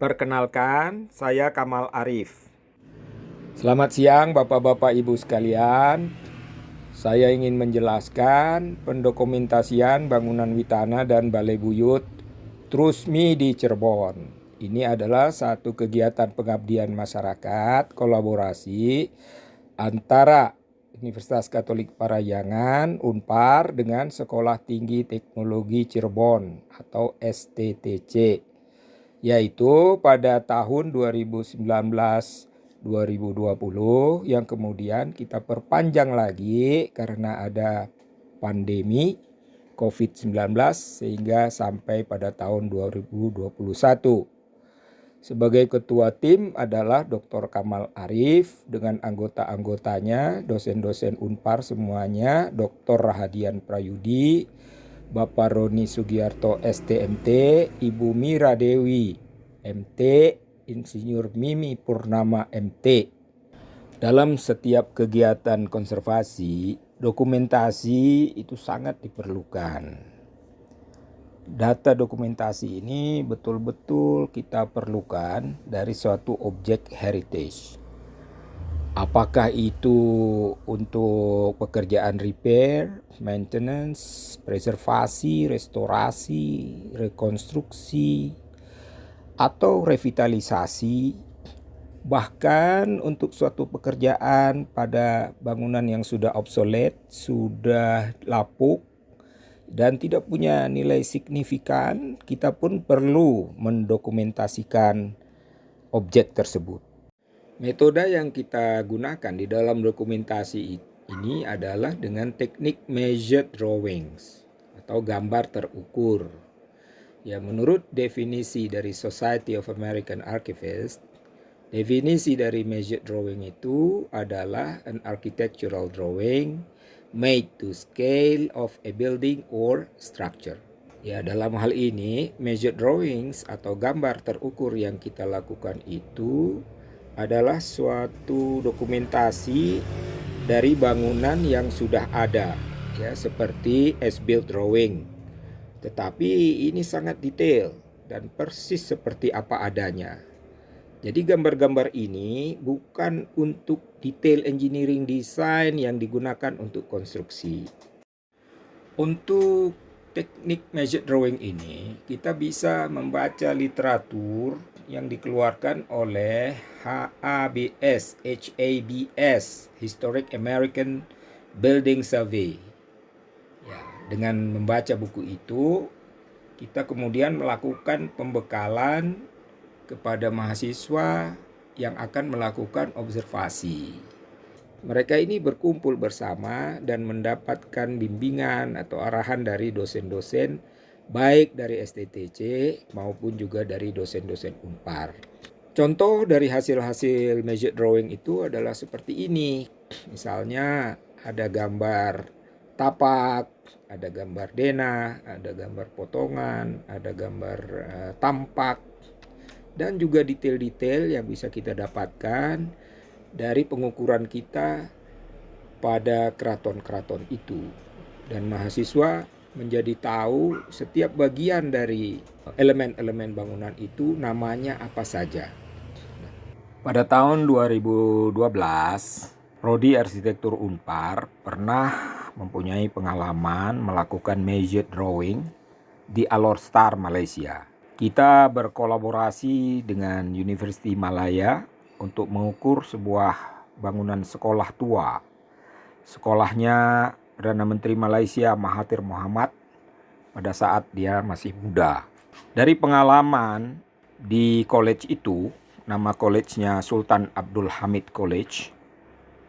Perkenalkan, saya Kamal Arif. Selamat siang Bapak-Bapak Ibu sekalian. Saya ingin menjelaskan pendokumentasian bangunan Witana dan Balai Buyut Trusmi di Cirebon. Ini adalah satu kegiatan pengabdian masyarakat kolaborasi antara Universitas Katolik Parahyangan Unpar dengan Sekolah Tinggi Teknologi Cirebon atau STTC, yaitu pada tahun 2019-2020 yang kemudian kita perpanjang lagi karena ada pandemi COVID-19 sehingga sampai pada tahun 2021. Sebagai ketua tim adalah Dr. Kamal Arif dengan anggota-anggotanya, dosen-dosen Unpar semuanya, Dr. Rahadian Prayudi, Bapak Roni Sugiarto STMT, Ibu Mira Dewi MT, Insinyur Mimi Purnama MT. Dalam setiap kegiatan konservasi, dokumentasi itu sangat diperlukan. Data dokumentasi ini betul-betul kita perlukan dari suatu objek heritage. Apakah itu untuk pekerjaan repair, maintenance, preservasi, restorasi, rekonstruksi, atau revitalisasi, bahkan untuk suatu pekerjaan pada bangunan yang sudah obsolete, sudah lapuk, dan tidak punya nilai signifikan, kita pun perlu mendokumentasikan objek tersebut. Metode yang kita gunakan di dalam dokumentasi ini adalah dengan teknik measured drawings atau gambar terukur. Ya, menurut definisi dari Society of American Archivists, definisi dari measured drawing itu adalah an architectural drawing made to scale of a building or structure. Ya, dalam hal ini measured drawings atau gambar terukur yang kita lakukan itu adalah suatu dokumentasi dari bangunan yang sudah ada, ya, seperti as-built drawing. Tetapi ini sangat detail dan persis seperti apa adanya. Jadi gambar-gambar ini bukan untuk detail engineering design yang digunakan untuk konstruksi. Untuk teknik measured drawing ini, kita bisa membaca literatur yang dikeluarkan oleh HABS, Historic American Building Survey. Ya, dengan membaca buku itu, kita kemudian melakukan pembekalan kepada mahasiswa yang akan melakukan observasi. Mereka ini berkumpul bersama dan mendapatkan bimbingan atau arahan dari dosen-dosen baik dari STTC maupun juga dari dosen-dosen Unpar. Contoh dari hasil-hasil measured drawing itu adalah seperti ini. Misalnya ada gambar tapak, ada gambar denah, ada gambar potongan, ada gambar tampak, dan juga detail-detail yang bisa kita dapatkan dari pengukuran kita pada keraton-keraton itu. Dan mahasiswa menjadi tahu setiap bagian dari elemen-elemen bangunan itu namanya apa saja. Pada tahun 2012, Prodi Arsitektur Unpar pernah mempunyai pengalaman melakukan measured drawing di Alor Star, Malaysia. Kita berkolaborasi dengan University Malaya untuk mengukur sebuah bangunan sekolah tua. Sekolahnya Perdana Menteri Malaysia Mahathir Mohamad pada saat dia masih muda. Dari pengalaman di college itu, nama college-nya Sultan Abdul Hamid College,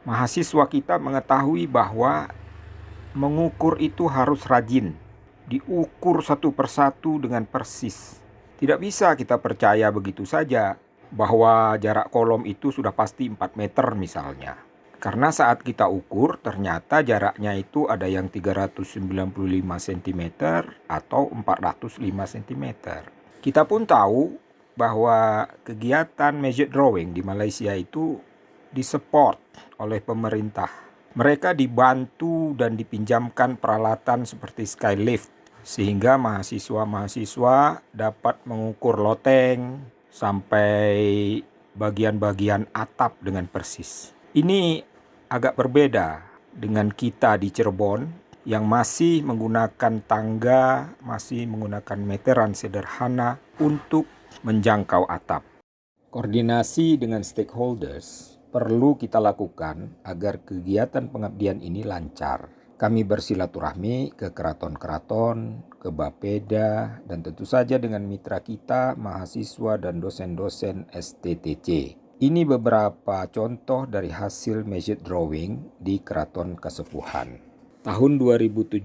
mahasiswa kita mengetahui bahwa mengukur itu harus rajin, diukur satu persatu dengan persis. Tidak bisa kita percaya begitu saja bahwa jarak kolom itu sudah pasti 4 meter misalnya. Karena saat kita ukur ternyata jaraknya itu ada yang 395 cm atau 405 cm. Kita pun tahu bahwa kegiatan measured drawing di Malaysia itu disupport oleh pemerintah. Mereka dibantu dan dipinjamkan peralatan seperti skylift, sehingga mahasiswa-mahasiswa dapat mengukur loteng, sampai bagian-bagian atap dengan persis. Ini agak berbeda dengan kita di Cirebon yang masih menggunakan tangga, masih menggunakan meteran sederhana untuk menjangkau atap. Koordinasi dengan stakeholders perlu kita lakukan agar kegiatan pengabdian ini lancar. Kami bersilaturahmi ke keraton-keraton, ke Bapeda, dan tentu saja dengan mitra kita, mahasiswa dan dosen-dosen STTC. Ini beberapa contoh dari hasil magic drawing di Keraton Kasepuhan. Tahun 2017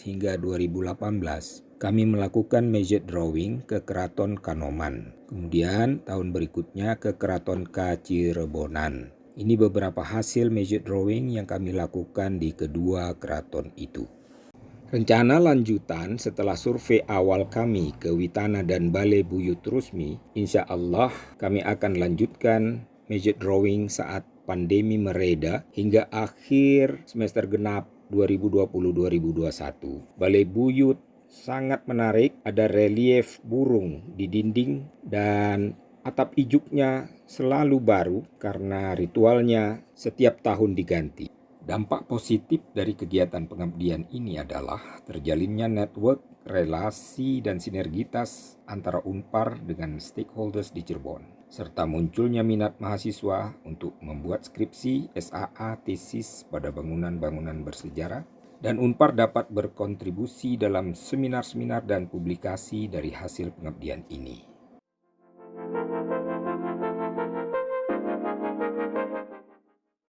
hingga 2018, kami melakukan magic drawing ke Keraton Kanoman. Kemudian tahun berikutnya ke Keraton Kacirebonan. Ini beberapa hasil magic drawing yang kami lakukan di kedua keraton itu. Rencana lanjutan setelah survei awal kami ke Witana dan Balai Buyut Rusmi, insya Allah kami akan lanjutkan magic drawing saat pandemi mereda hingga akhir semester genap 2020-2021. Balai Buyut sangat menarik, ada relief burung di dinding dan atap ijuknya selalu baru karena ritualnya setiap tahun diganti. Dampak positif dari kegiatan pengabdian ini adalah terjalinnya network, relasi, dan sinergitas antara Unpar dengan stakeholders di Cirebon, serta munculnya minat mahasiswa untuk membuat skripsi, SAA, tesis pada bangunan-bangunan bersejarah, dan Unpar dapat berkontribusi dalam seminar-seminar dan publikasi dari hasil pengabdian ini.